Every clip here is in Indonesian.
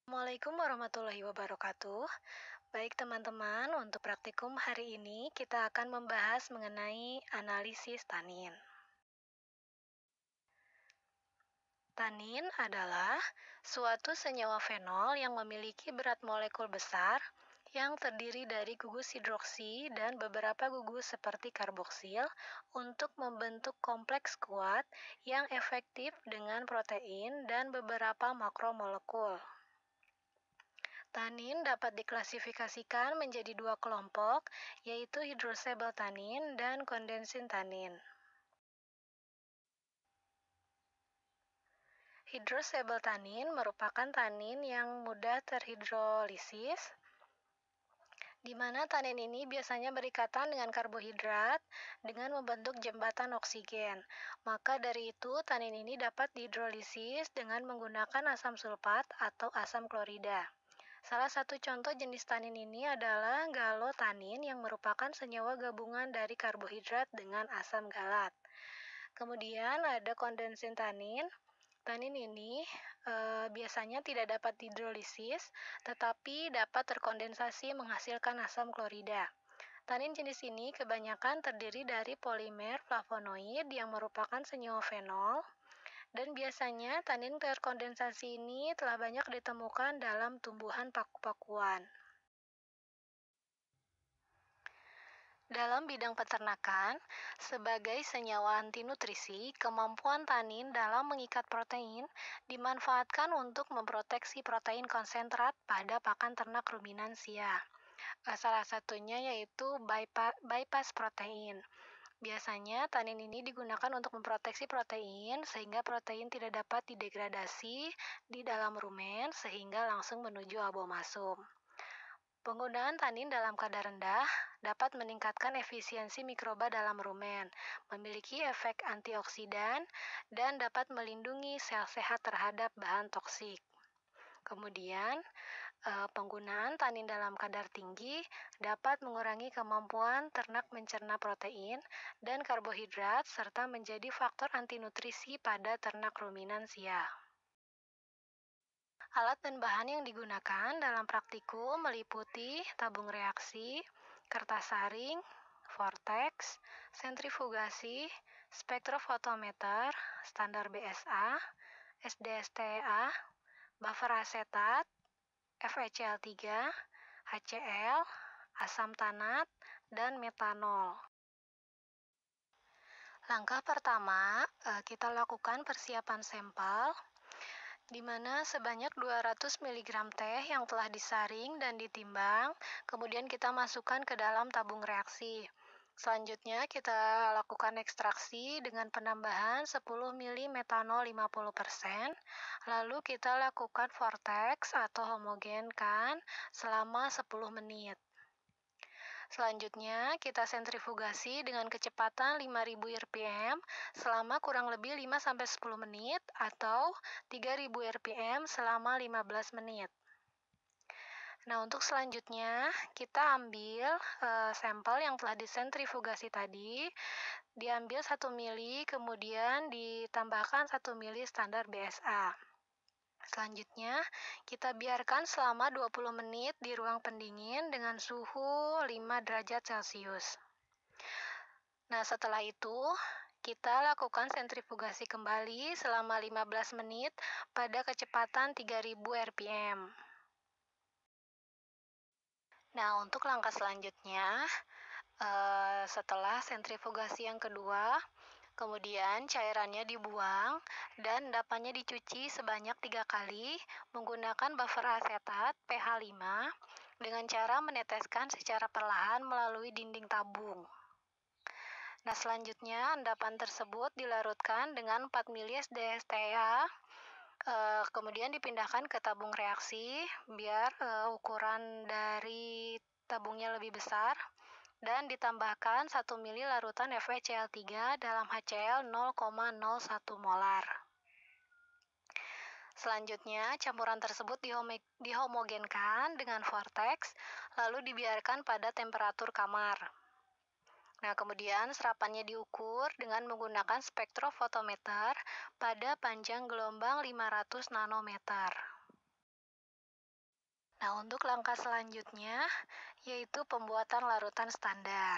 Assalamualaikum warahmatullahi wabarakatuh. Baik teman-teman, untuk praktikum hari ini kita akan membahas mengenai analisis tanin. Tanin adalah suatu senyawa fenol yang memiliki berat molekul besar yang terdiri dari gugus hidroksi dan beberapa gugus seperti karboksil untuk membentuk kompleks kuat yang efektif dengan protein dan beberapa makromolekul. Tanin dapat diklasifikasikan menjadi dua kelompok, yaitu hidrosoluble tanin dan kondensin tanin. Hidrosoluble tanin merupakan tanin yang mudah terhidrolisis, di mana tanin ini biasanya berikatan dengan karbohidrat dengan membentuk jembatan oksigen. Maka dari itu, tanin ini dapat dihidrolisis dengan menggunakan asam sulfat atau asam klorida. Salah satu contoh jenis tanin ini adalah galotanin yang merupakan senyawa gabungan dari karbohidrat dengan asam galat. Kemudian ada kondensin tanin. Tanin ini biasanya tidak dapat dihidrolisis, tetapi dapat terkondensasi menghasilkan asam klorida. Tanin jenis ini kebanyakan terdiri dari polimer flavonoid yang merupakan senyawa fenol, dan biasanya tanin terkondensasi ini telah banyak ditemukan dalam tumbuhan paku-pakuan. Dalam bidang peternakan, sebagai senyawa antinutrisi, kemampuan tanin dalam mengikat protein dimanfaatkan untuk memproteksi protein konsentrat pada pakan ternak ruminansia. Salah satunya yaitu bypass protein. Biasanya tanin ini digunakan untuk memproteksi protein sehingga protein tidak dapat didegradasi di dalam rumen sehingga langsung menuju abomasum. Penggunaan tanin dalam kadar rendah dapat meningkatkan efisiensi mikroba dalam rumen, memiliki efek antioksidan, dan dapat melindungi sel sehat terhadap bahan toksik. Kemudian, penggunaan tanin dalam kadar tinggi dapat mengurangi kemampuan ternak mencerna protein dan karbohidrat serta menjadi faktor antinutrisi pada ternak ruminansia. Alat dan bahan yang digunakan dalam praktikum meliputi tabung reaksi, kertas saring, vortex, sentrifugasi, spektrofotometer, standar BSA, SDSTA, buffer asetat, FeCl3, HCl, asam tanat, dan metanol. Langkah pertama, kita lakukan persiapan sampel, di mana sebanyak 200 mg teh yang telah disaring dan ditimbang, kemudian kita masukkan ke dalam tabung reaksi. Selanjutnya, kita lakukan ekstraksi dengan penambahan 10 ml metanol 50%, lalu kita lakukan vortex atau homogenkan selama 10 menit. Selanjutnya, kita sentrifugasi dengan kecepatan 5000 rpm selama kurang lebih 5-10 menit atau 3000 rpm selama 15 menit. Nah, untuk selanjutnya, kita ambil sampel yang telah disentrifugasi tadi, diambil 1 mili, kemudian ditambahkan 1 mili standar BSA. Selanjutnya, kita biarkan selama 20 menit di ruang pendingin dengan suhu 5 derajat Celcius. Nah, setelah itu, kita lakukan sentrifugasi kembali selama 15 menit pada kecepatan 3000 rpm. Nah, untuk langkah selanjutnya, setelah sentrifugasi yang kedua, kemudian cairannya dibuang dan endapannya dicuci sebanyak 3 kali menggunakan buffer asetat pH 5 dengan cara meneteskan secara perlahan melalui dinding tabung. Nah, selanjutnya endapan tersebut dilarutkan dengan 4 ml SDSTA, kemudian dipindahkan ke tabung reaksi biar ukuran dari tabungnya lebih besar, dan ditambahkan 1 ml larutan FeCl3 dalam HCl 0,01 molar. Selanjutnya, campuran tersebut dihomogenkan dengan vortex, lalu dibiarkan pada temperatur kamar. Nah, kemudian serapannya diukur dengan menggunakan spektrofotometer pada panjang gelombang 500 nanometer. Nah, untuk langkah selanjutnya yaitu pembuatan larutan standar.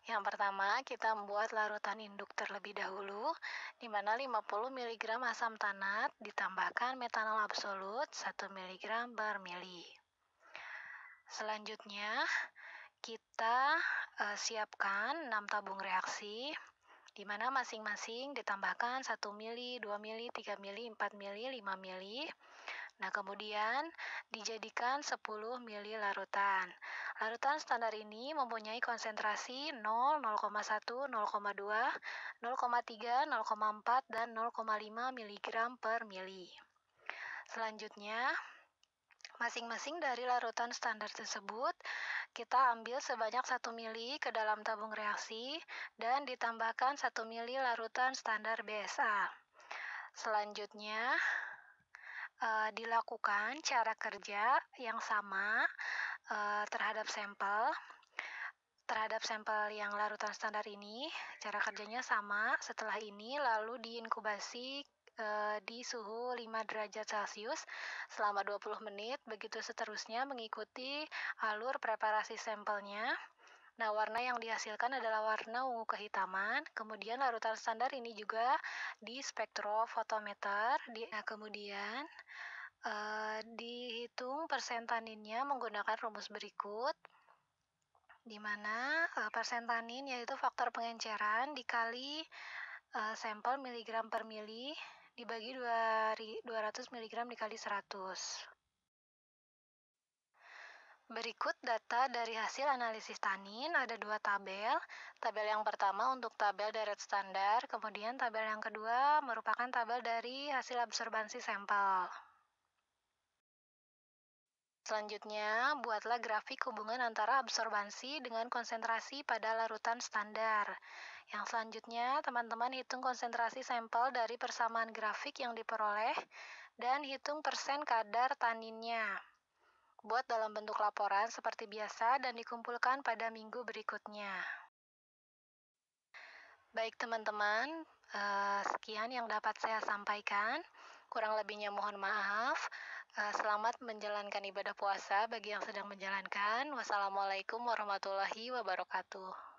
Yang pertama, kita membuat larutan induk terlebih dahulu, di mana 50 mg asam tanat ditambahkan metanol absolut 1 mg per mili. Selanjutnya, kita siapkan 6 tabung reaksi, di mana masing-masing ditambahkan 1 mili, 2 mili, 3 mili, 4 mili, 5 mili. Nah, kemudian dijadikan 10 mili larutan. Larutan standar ini mempunyai konsentrasi 0, 0,1, 0,2, 0,3, 0,4, dan 0,5 mg per mili. Selanjutnya, masing-masing dari larutan standar tersebut kita ambil sebanyak 1 mili ke dalam tabung reaksi dan ditambahkan 1 mili larutan standar BSA. Selanjutnya, dilakukan cara kerja yang sama terhadap sampel. Terhadap sampel yang larutan standar ini, cara kerjanya sama. Setelah ini lalu diinkubasi di suhu 5 derajat Celcius selama 20 menit, begitu seterusnya mengikuti alur preparasi sampelnya. Nah, warna yang dihasilkan adalah warna ungu kehitaman. Kemudian larutan standar ini juga di spektrofotometer. Nah, kemudian dihitung persen taninnya menggunakan rumus berikut, di mana persen tanin yaitu faktor pengenceran dikali sampel miligram per mili dibagi 200 mg dikali 100. Berikut data dari hasil analisis tanin, ada 2 tabel. Tabel yang pertama untuk tabel deret standar, kemudian tabel yang kedua merupakan tabel dari hasil absorbansi sampel. Selanjutnya, buatlah grafik hubungan antara absorbansi dengan konsentrasi pada larutan standar. Yang selanjutnya, teman-teman hitung konsentrasi sampel dari persamaan grafik yang diperoleh dan hitung persen kadar taninnya. Buat dalam bentuk laporan seperti biasa dan dikumpulkan pada minggu berikutnya. Baik teman-teman, sekian yang dapat saya sampaikan. Kurang lebihnya mohon maaf. Selamat menjalankan ibadah puasa bagi yang sedang menjalankan. Wassalamualaikum warahmatullahi wabarakatuh.